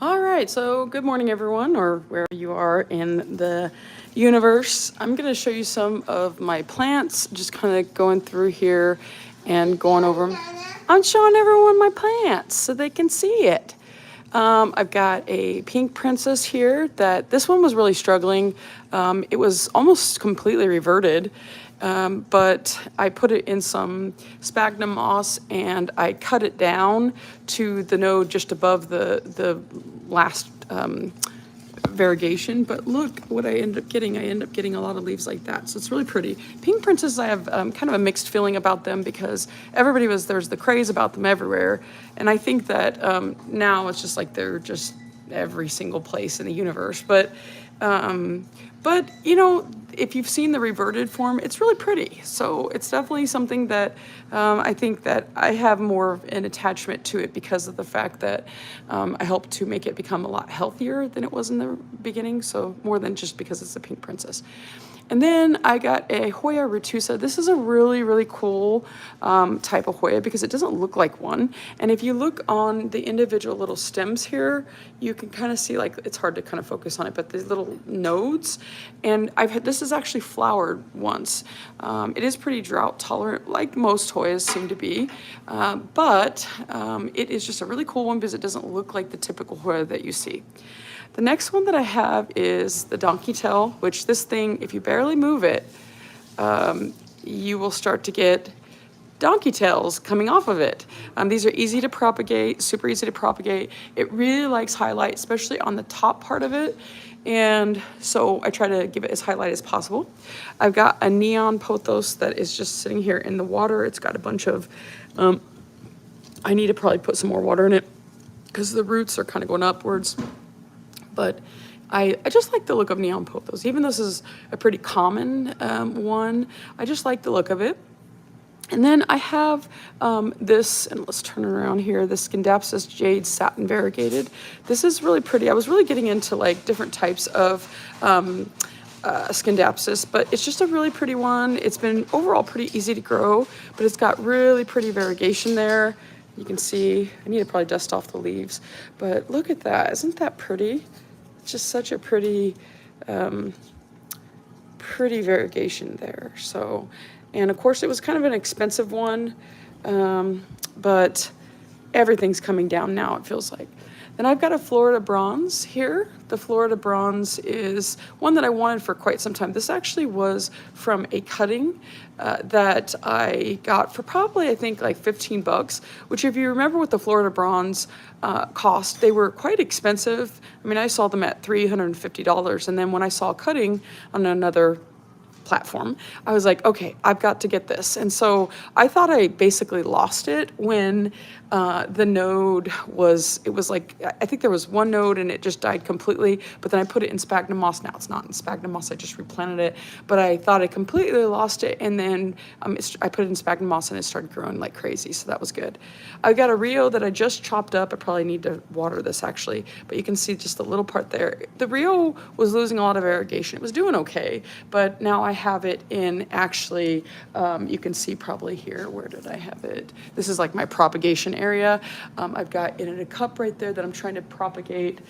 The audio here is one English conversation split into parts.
All right, so good morning, everyone, or wherever you are in the universe. I'm going to show you some of my plants, just kind of going through here and going over them. I'm showing everyone my plants so they can see it. I've got a pink princess here that this one was really struggling. It was almost completely reverted. But I put it in some sphagnum moss and I cut it down to the node just above the last variegation. But look what I end up getting. I end up getting a lot of leaves like that. So it's really pretty. Pink princesses, I have kind of a mixed feeling about them because there's the craze about them everywhere. And I think that now it's just like they're just every single place in the universe. But you know, if you've seen the reverted form, it's really pretty. So it's definitely something that I think that I have more of an attachment to it because of the fact that I helped to make it become a lot healthier than it was in the beginning. So more than just because it's a pink princess. And then I got a Hoya retusa. This is a really, really cool type of Hoya because it doesn't look like one. And if you look on the individual little stems here, you can kind of see, like, it's hard to kind of focus on it, but these little nodes. And this is actually flowered once. It is pretty drought tolerant, like most Hoyas seem to be. But it is just a really cool one because it doesn't look like the typical Hoya that you see. The next one that I have is the donkey tail, which this thing, if you barely move it, you will start to get donkey tails coming off of it. These are easy to propagate, super easy to propagate. It really likes highlight, especially on the top part of it. And so I try to give it as highlight as possible. I've got a neon pothos that is just sitting here in the water. It's got a bunch of, I need to probably put some more water in it because the roots are kind of going upwards. But I just like the look of neon pothos. Even though this is a pretty common one, I just like the look of it. And then I have this, and let's turn it around here, this Scindapsus Jade Satin Variegated. This is really pretty. I was really getting into like different types of Scindapsus, but it's just a really pretty one. It's been overall pretty easy to grow, but it's got really pretty variegation there. You can see, I need to probably dust off the leaves, but look at that. Isn't that pretty? It's just such a pretty, pretty variegation there. So, and of course it was kind of an expensive one, but everything's coming down now, it feels like. Then I've got a Florida Bronze here. The Florida Bronze is one that I wanted for quite some time. This actually was from a cutting that I got for probably, I think, like 15 bucks, which if you remember what the Florida Bronze cost, they were quite expensive. I mean, I saw them at $350. And then when I saw cutting on another platform, I was like, okay, I've got to get this. And so I thought I basically lost it when the node was, it was like, I think there was one node and it just died completely, but then I put it in sphagnum moss. Now it's not in sphagnum moss, I just replanted it, but I thought I completely lost it. And then I put it in sphagnum moss and it started growing like crazy. So that was good. I've got a Rio that I just chopped up. I probably need to water this actually, but you can see just a little part there. The Rio was losing a lot of variegation. It was doing okay, but now I have it in actually, you can see probably here, where did I have it? This is like my propagation area. I've got it in a cup right there that I'm trying to propagate.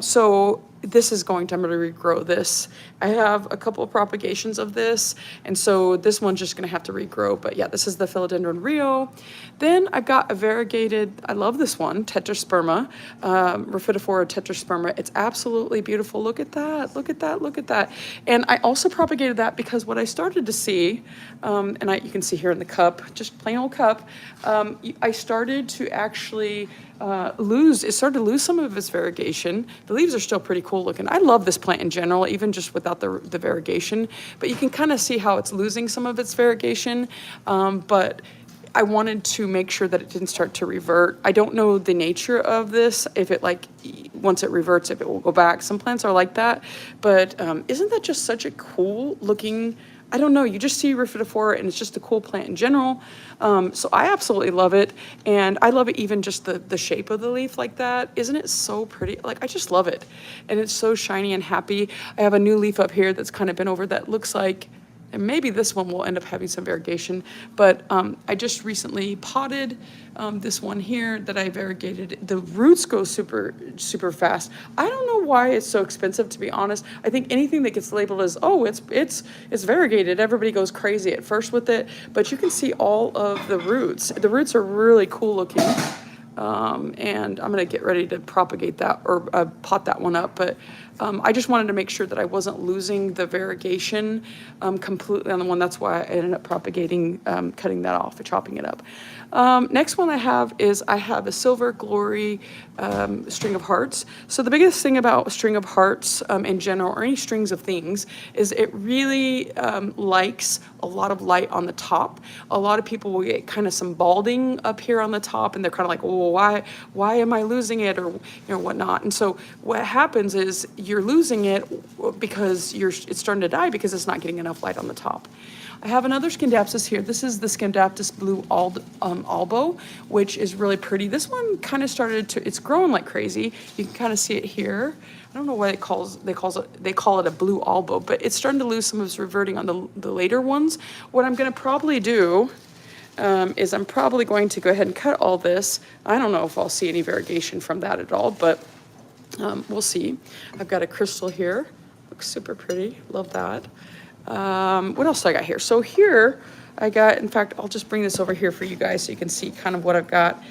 So this is I'm going to regrow this. I have a couple of propagations of this, and so this one's just gonna have to regrow, but yeah, this is the Philodendron Rio. Then I've got a variegated, I love this one, Tetris Sperma, Rhaphidophora Tetris Sperma. It's absolutely beautiful. Look at that, look at that, look at that. And I also propagated that because what I started to see, and you can see here in the cup, just plain old cup, I started to actually it started to lose some of its variegation. The leaves are still pretty cool looking. I love this plant in general, even just without the variegation, but you can kind of see how it's losing some of its variegation. But I wanted to make sure that it didn't start to revert. I don't know the nature of this, if it once it reverts, if it will go back. Some plants are like that, but isn't that just such a cool looking, I don't know, you just see Rhaphidophora and it's just a cool plant in general. So I absolutely love it. And I love it even just the shape of the leaf like that. Isn't it so pretty? Like, I just love it. And it's so shiny and happy. I have a new leaf up here that's kind of been over that looks like and maybe this one will end up having some variegation, but I just recently potted this one here that I variegated. The roots go super, super fast. I don't know why it's so expensive, to be honest. I think anything that gets labeled as, oh, it's variegated, everybody goes crazy at first with it, but you can see all of the roots. The roots are really cool looking. And I'm going to get ready to propagate that or pot that one up. But I just wanted to make sure that I wasn't losing the variegation completely on the one. That's why I ended up propagating, cutting that off and chopping it up. Next one I have is I have a Silver Glory string of hearts. So the biggest thing about string of hearts in general, or any strings of things, is it really likes a lot of light on the top. A lot of people will get kind of some balding up here on the top, and they're kind of like, well, why am I losing it, or whatnot. And so what happens is you're losing it because it's starting to die because it's not getting enough light on the top. I have another Scindapsus here. This is the Scindapsus Blue Albo, which is really pretty. This one kind of it's growing like crazy. You can kind of see it here. I don't know why they call it a blue albo, but it's starting to lose some of its reverting on the later ones. What I'm going to probably do is I'm probably going to go ahead and cut all this. I don't know if I'll see any variegation from that at all, but we'll see. I've got a crystal here. Looks super pretty. Love that. What else do I got here? So here I got, in fact, I'll just bring this over here for you guys so you can see kind of what I've got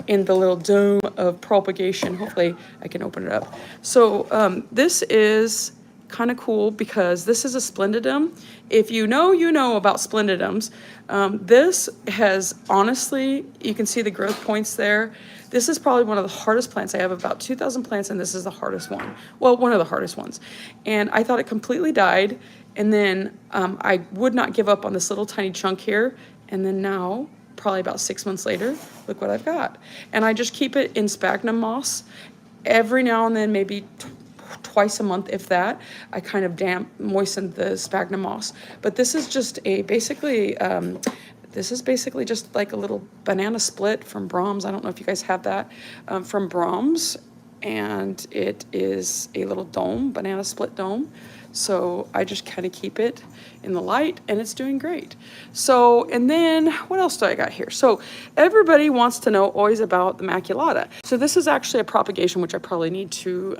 in the little dome of propagation. Hopefully I can open it up. So this is kind of cool because this is a splendidum. If you know about splendidums. This has, honestly, you can see the growth points there. This is probably one of the hardest plants. I have about 2,000 plants, and this is the hardest one. Well, one of the hardest ones. And I thought it completely died. And then I would not give up on this little tiny chunk here. And then now, probably about 6 months later, look what I've got. And I just keep it in sphagnum moss. Every now and then, maybe twice a month, if that, I kind of moisten the sphagnum moss. But this is just basically just like a little banana split from Brahms. I don't know if you guys have that from Brahms. And it is a little dome, banana split dome. So I just kind of keep it in the light, and it's doing great. So, and then what else do I got here? So everybody wants to know always about the Macada. So this is actually a propagation, which I probably need to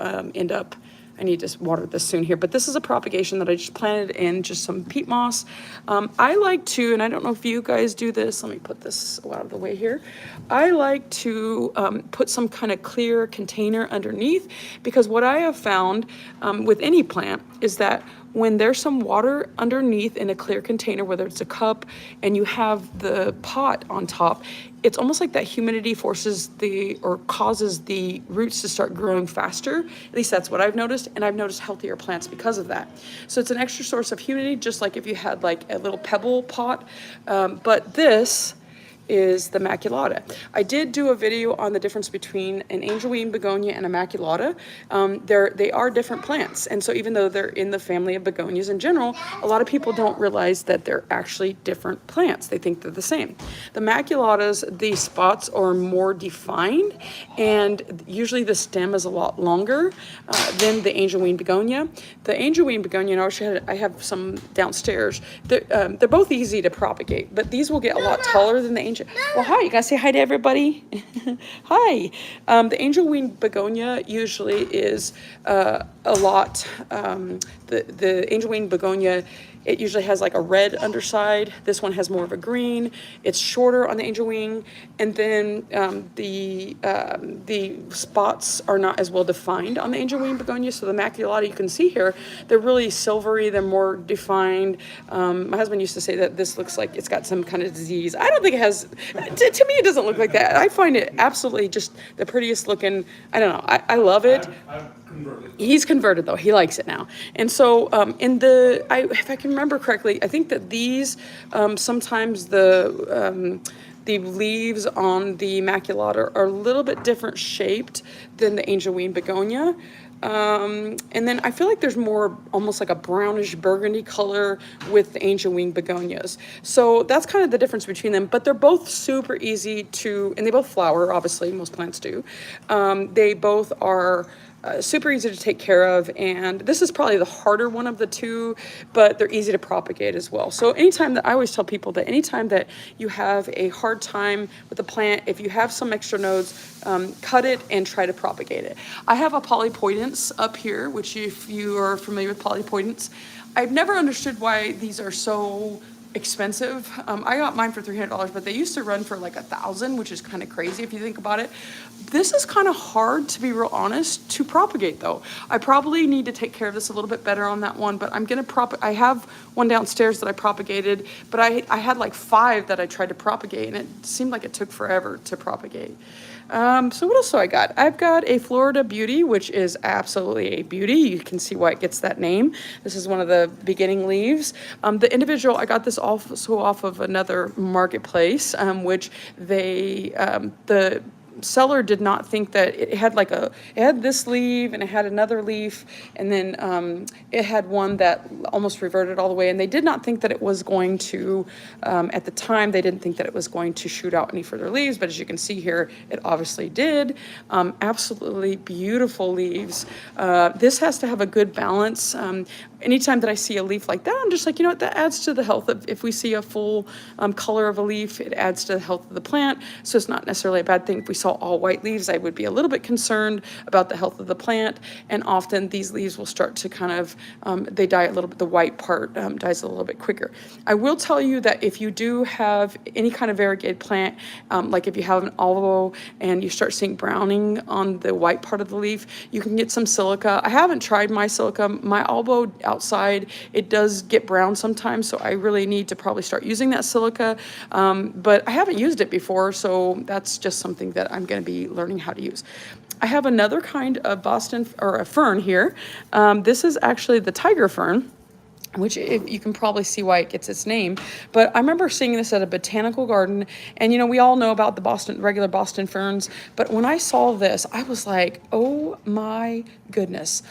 I need to water this soon here, but this is a propagation that I just planted in just some peat moss. I like to, and I don't know if you guys do this, let me put this out of the way here. I like to put some kind of clear container underneath, because what I have found with any plant is that when there's some water underneath in a clear container, whether it's a cup and you have the pot on top, it's almost like that humidity causes the roots to start growing faster. At least that's what I've noticed, and I've noticed healthier plants because of that. So it's an extra source of humidity, just like if you had like a little pebble pot. But this is the Macada. I did do a video on the difference between an angelweed begonia and a Macada. They are different plants, and so even though they're in the family of begonias in general, a lot of people don't realize that they're actually different plants. They think they're the same. The Maculadas, the spots are more defined, and usually the stem is a lot longer than the angelweed begonia. The angelweed begonia, I have some downstairs. They're both easy to propagate, but these will get a lot taller than the angel. Well, hi, you guys say hi to everybody. Hi. The angelweed begonia usually is a lot, the angelweed begonia, it usually has like a red underside. This one has more of a green. It's shorter on the angelweed, and then the spots are not as well defined on the angelweed begonia. So the Macada you can see here, they're really silvery. They're more defined. My husband used to say that this looks like it's got some kind of disease. I don't think it has. To me, it doesn't look like that. I find it absolutely just the prettiest looking. I don't know. I love it. Converted. He's converted though. He likes it now. And so if I can remember correctly, I think that these sometimes the leaves on the Macada are a little bit different shaped than the angelweed begonia. And then I feel like there's more almost like a brownish burgundy color with the angelweed begonias. So that's kind of the difference between them, but they're both super easy to, and they both flower, obviously, most plants do. They both are super easy to take care of, and this is probably the harder one of the two, but they're easy to propagate as well. So anytime that I always tell people that anytime that you have a hard time with a plant, if you have some extra nodes, cut it and try to propagate it. I have a Polypoetance up here, which if you are familiar with Polypoetance, I've never understood why these are so expensive. I got mine for $300, but they used to run for like $1,000, which is kind of crazy if you think about it. This is kind of hard, to be real honest, to propagate though. I probably need to take care of this a little bit better on that one, but I'm gonna I have one downstairs that I propagated, but I had like 5 that I tried to propagate, and it seemed like it took forever to propagate. So what else do I got? I've got a Florida Beauty, which is absolutely a beauty. You can see why it gets that name. This is one of the beginning leaves. The individual, I got this also off of another marketplace, which the seller did not think that it had it had this leaf and it had another leaf, and then it had one that almost reverted all the way, and they did not think that it was going to, at the time, they didn't think that it was going to shoot out any further leaves, but as you can see here, it obviously did. Absolutely beautiful leaves. This has to have a good balance. Anytime that I see a leaf like that, I'm just like, you know what, that adds to the health of, if we see a full color of a leaf, it adds to the health of the plant. So it's not necessarily a bad thing. If we saw all white leaves, I would be a little bit concerned about the health of the plant. And often these leaves will start to kind of, they die a little bit, the white part dies a little bit quicker. I will tell you that if you do have any kind of variegated plant, like if you have an albo and you start seeing browning on the white part of the leaf, you can get some silica. I haven't tried my silica. My albo outside, it does get brown sometimes, so I really need to probably start using that silica, but I haven't used it before, so that's just something that I'm going to be learning how to use. I have another kind of Boston, or a fern here. This is actually the tiger fern, which you can probably see why it gets its name. But I remember seeing this at a botanical garden, and you know, we all know about the regular Boston ferns, but when I saw this, I was like, oh my goodness,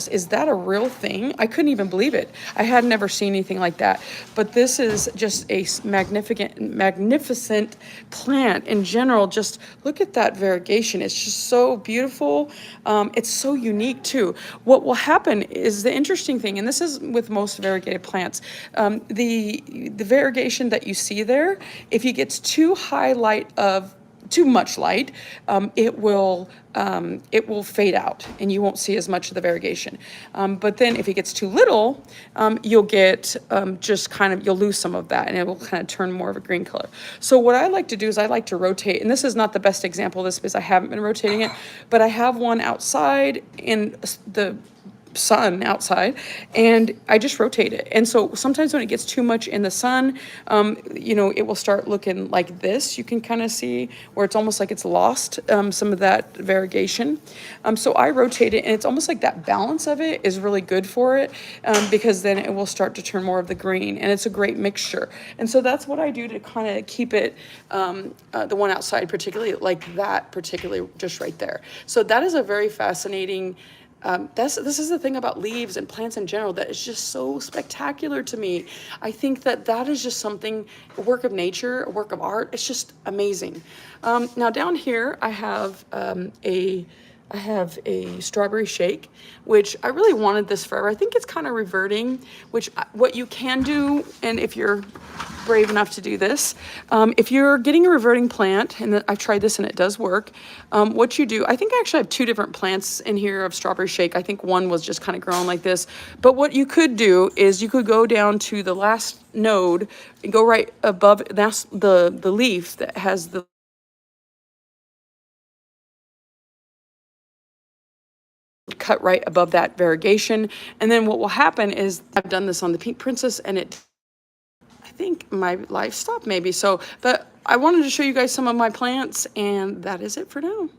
is that a real thing? I couldn't even believe it. I had never seen anything like that. But this is just a magnificent plant in general. Just look at that variegation. It's just so beautiful. It's so unique too. What will happen is, the interesting thing, and this is with most variegated plants, the variegation that you see there, if it gets too much light, it will fade out and you won't see as much of the variegation. But then if it gets too little, you'll get you'll lose some of that, and it will kind of turn more of a green color. So what I like to do is I like to rotate, and this is not the best example of this because I haven't been rotating it, but I have one outside in the sun outside, and I just rotate it. And so sometimes when it gets too much in the sun, you know, it will start looking like this. You can kind of see where it's almost like it's lost some of that variegation. So I rotate it, and it's almost like that balance of it is really good for it, because then it will start to turn more of the green, and it's a great mixture. And so that's what I do to kind of keep it, the one outside particularly like that, particularly just right there. So that is a very fascinating. This is the thing about leaves and plants in general that is just so spectacular to me. I think that is just something, a work of nature, a work of art. It's just amazing. Now down here I have a strawberry shake, which I really wanted this forever. I think it's kind of reverting, which what you can do, and if you're brave enough to do this, if you're getting a reverting plant, and I've tried this and it does work, what you do, I think I actually have 2 different plants in here of strawberry shake. I think one was just kind of grown like this, but what you could do is you could go down to the last node and go right above, that's the leaf that has the cut right above that variegation. And then what will happen is, I've done this on the Pink Princess, and I think my life stopped maybe. So, but I wanted to show you guys some of my plants, and that is it for now.